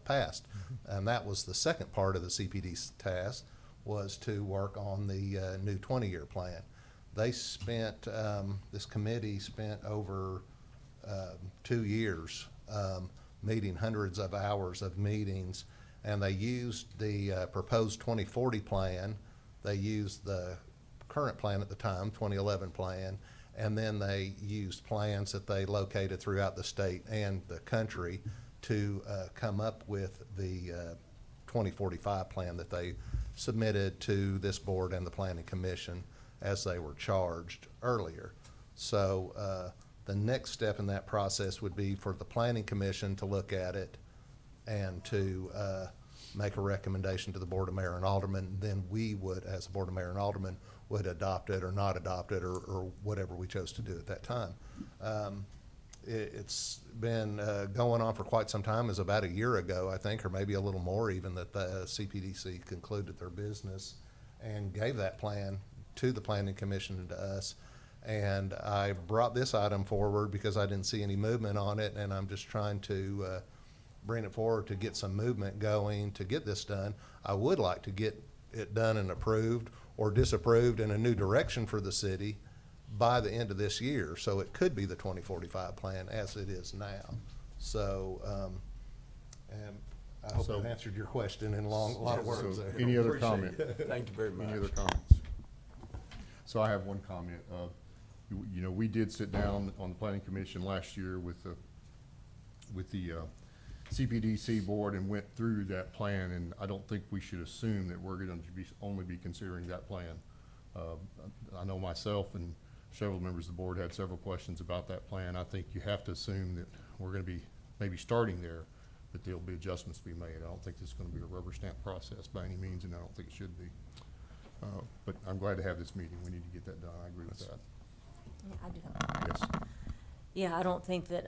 passed. And that was the second part of the CPD's task, was to work on the new 20-year plan. They spent, this committee spent over 2 years meeting hundreds of hours of meetings, and they used the proposed 2040 plan. They used the current plan at the time, 2011 plan, and then they used plans that they located throughout the state and the country to come up with the 2045 plan that they submitted to this board and the Planning Commission as they were charged earlier. So the next step in that process would be for the Planning Commission to look at it and to make a recommendation to the Board of Mayor and Aldermen. Then we would, as the Board of Mayor and Aldermen, would adopt it or not adopt it, or whatever we chose to do at that time. It's been going on for quite some time. It was about a year ago, I think, or maybe a little more even, that the CPDC concluded their business and gave that plan to the planning commission and to us. And I brought this item forward because I didn't see any movement on it, and I'm just trying to bring it forward to get some movement going to get this done. I would like to get it done and approved or disapproved in a new direction for the city by the end of this year. So it could be the 2045 plan as it is now. So, and I hope that answered your question in a lot of words So there. any other Appreciate comment? it. Thank you very much. Any other comments? So I have one comment. You know, we did sit down on the planning commission last year with the CPDC board and went through that plan, and I don't think we should assume that we're going to be only be considering that plan. I know myself and several members of the board had several questions about that plan. I think you have to assume that we're going to be maybe starting there, but there'll be adjustments to be made. I don't think this is going to be a rubber stamp process by any means, and I don't think it should be. But I'm glad to have this meeting. We need to get that done. I agree with that. Yeah, I do have. Yes. Yeah, I don't think that,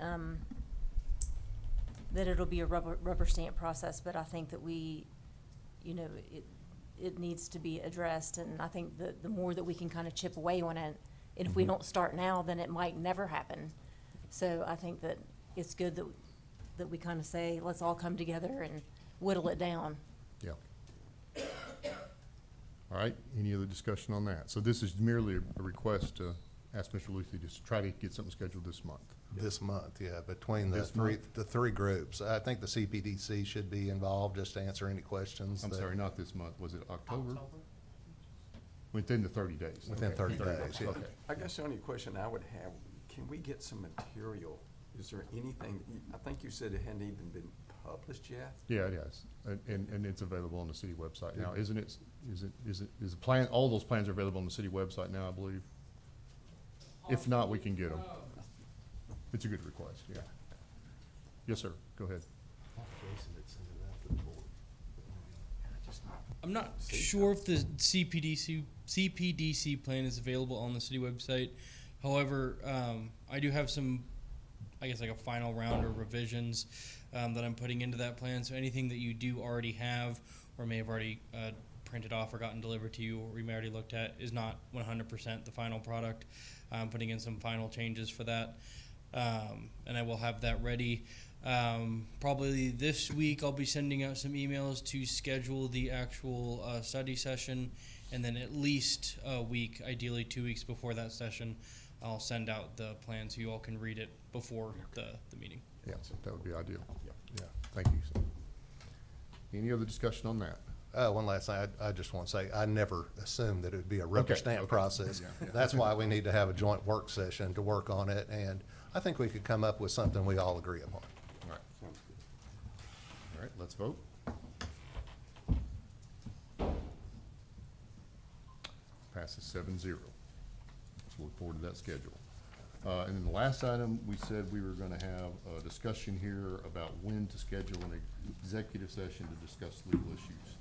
that it'll be a rubber stamp process, but I think that we, you know, it needs to be addressed, and I think the more that we can kind of chip away on it, and if we don't start now, then it might never happen. So I think that it's good that we kind of say, let's all come together and whittle it down. Yeah. All right, any other discussion on that? So this is merely a request to ask Mr. Luthi to try to get something scheduled this month. This month, yeah, between This month? the three groups. I think the CPDC should be involved just to answer any questions. I'm that- sorry, not this month. Was it October? Within the 30 days. Within Okay, 30 days, yeah. Okay. I guess the only question I would have, can we get some material? Is there anything, I think you said it hadn't even been published yet? Yeah, it is, and it's available on the city website now, isn't it? Is the plan, all those plans are available on the city website now, I believe? If not, we can get them. It's a good request, yeah. Yes, sir, go ahead. I'm not sure if the CPDC plan is available on the city website. However, I do have some, I guess, like a final round of revisions that I'm putting into that plan. So anything that you do already have or may have already printed off or gotten delivered to you or we may already looked at is not 100% the final product. I'm putting in some final changes for that, and I will have that ready. Probably this week I'll be sending out some emails to schedule the actual study session, and then at least a week, ideally 2 weeks before that session, I'll send out the plan so you all can read it before the meeting. Yeah, that would be ideal. Yeah, thank you. So, any other discussion on that? One last thing, I just want to say, I never assumed that it would be a rubber Okay, stamp okay. process. Yeah. That's why we need to have a joint work session to work on it, and I think we could come up with something we all agree upon. All right. All right, let's vote. Passes 7-0. So we'll look forward to that schedule. And then the last item, we said we were gonna have a discussion here about when to schedule an executive session to discuss legal issues.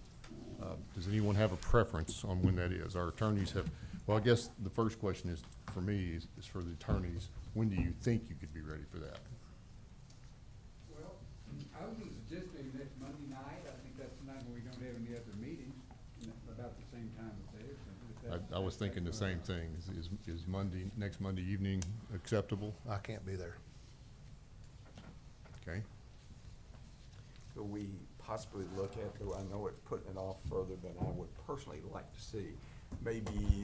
Does anyone have a preference on when that is? Our attorneys have, well, I guess the first question is, for me, is for the attorneys, when do you think you could be ready for that? Well, I was suggesting next Monday night. I think that's the night when we don't have any other meetings, about the same time as theirs. I was thinking the same thing. Is Monday, next Monday evening acceptable? I can't be there. Okay. Could we possibly look at, though I know it's putting it off further than I would personally like to see, maybe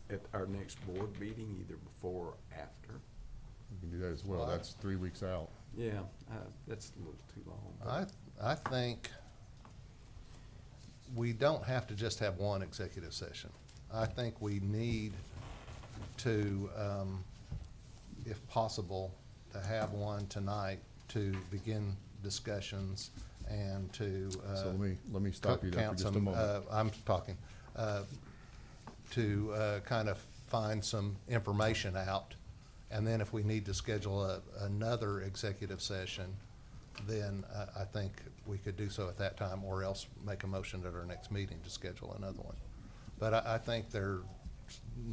at our next board meeting, either before or after? We can do that as well. That's 3 weeks out. Yeah, that's a little too long. I think we don't have to just have one executive session. I think we need to, if possible, to have one tonight to begin discussions and to. So let me stop you there for just a moment. I'm talking, to kind of find some information out. And then if we need to schedule another executive session, then I think we could do so at that time, or else make a motion at our next meeting to schedule another one. But I think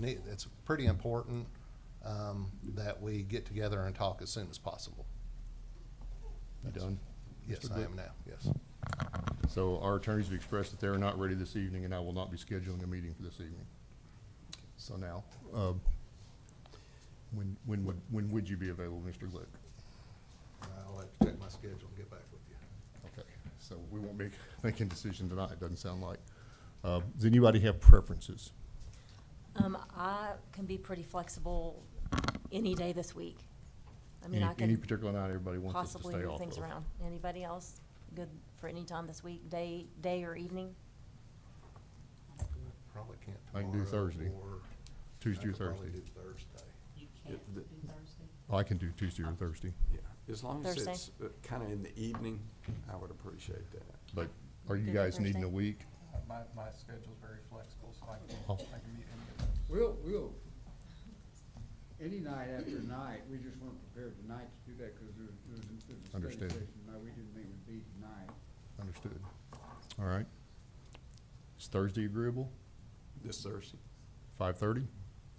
it's pretty important that we get together and talk as soon as possible. You done? Yes, Mr. I Glick? am now, yes. So our attorneys have expressed that they are not ready this evening, and I will not be scheduling a meeting for this evening. So now, when would you be available, Mr. Glick? I'll have to check my schedule and get back with you. Okay, so we won't make, making a decision tonight, it doesn't sound like. Does anybody have preferences? I can be pretty flexible any day this week. I mean, I Any can particular night everybody wants us to possibly stay move off things of? around. Anybody else good for any time this week, day or evening? Probably can't I can do tomorrow, Thursday. or Tuesday or I could probably Thursday. do Thursday. You can't do Thursday? Oh, I can do Tuesday or Thursday, Yeah, as long as Thursday? it's kind of in the evening, I would appreciate that. but are you Good for guys needing a Thursday? week? My schedule's very flexible, so I Oh. can meet any of those. We'll, any night after night, we just weren't prepared tonight to do that because there's a study Understood. session tonight. We didn't think it would be tonight. Understood. All right. Is Thursday agreeable? This Thursday? 5:30?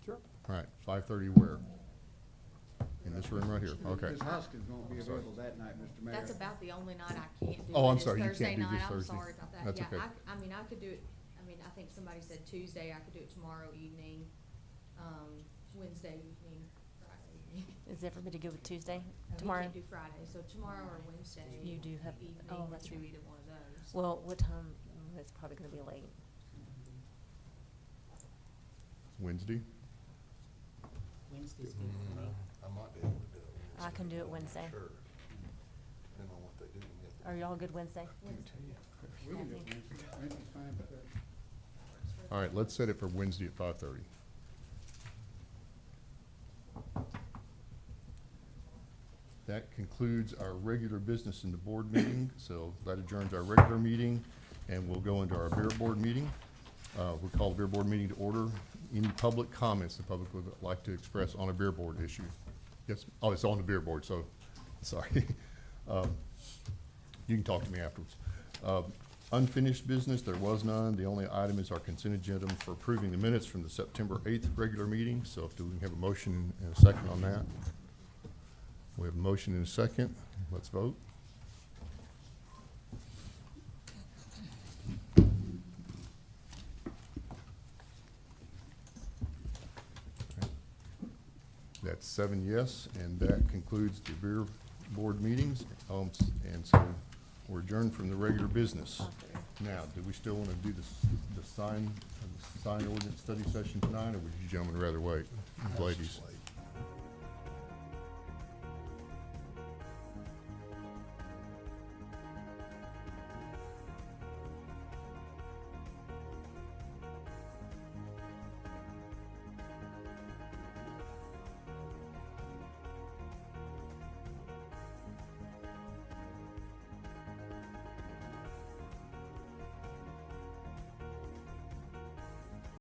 Sure. All right, 5:30 where? In this room right here, okay. Ms. Hoskins won't be Sorry. available that night, Mr. Mayor. That's about the only night I can't do. Oh, I'm it is sorry, you Thursday can't do this night. Thursday. I'm sorry about that. That's Yeah, okay. I mean, I could do it, I mean, I think somebody said Tuesday, I could do it tomorrow evening, Wednesday evening, Friday evening. Is everybody good with Tuesday, We tomorrow? can't do Friday, so tomorrow or Wednesday. You do have, evening, oh, we that's could do right. either one of those. Well, what time? It's probably gonna be late. Wednesday? Wednesday's good for me. I might be able to do it Wednesday. I can do it Wednesday. Sure. Depending on what they do. and if they- Are y'all good Wednesday? We can do it Wednesday. Wednesday's fine, but All right, let's set it for Wednesday at 5:30. That concludes our regular business in the board meeting, so that adjourns our regular meeting, and we'll go into our beer board meeting. We call the beer board meeting to order. Any public comments the public would like to express on a beer board issue? Yes, oh, it's on the beer board, so, sorry. You can talk to me afterwards. Unfinished business, there was none. The only item is our consent agenda for approving the minutes from the September 8th regular meeting. So if we can have a motion and a second on that. We have a motion and a second. Let's vote. That's 7 yes, and that concludes the beer board meetings. And so we're adjourned from the regular business. Now, do we still want to do the sign ordinance study session tonight, or would you gentlemen rather wait? Ladies?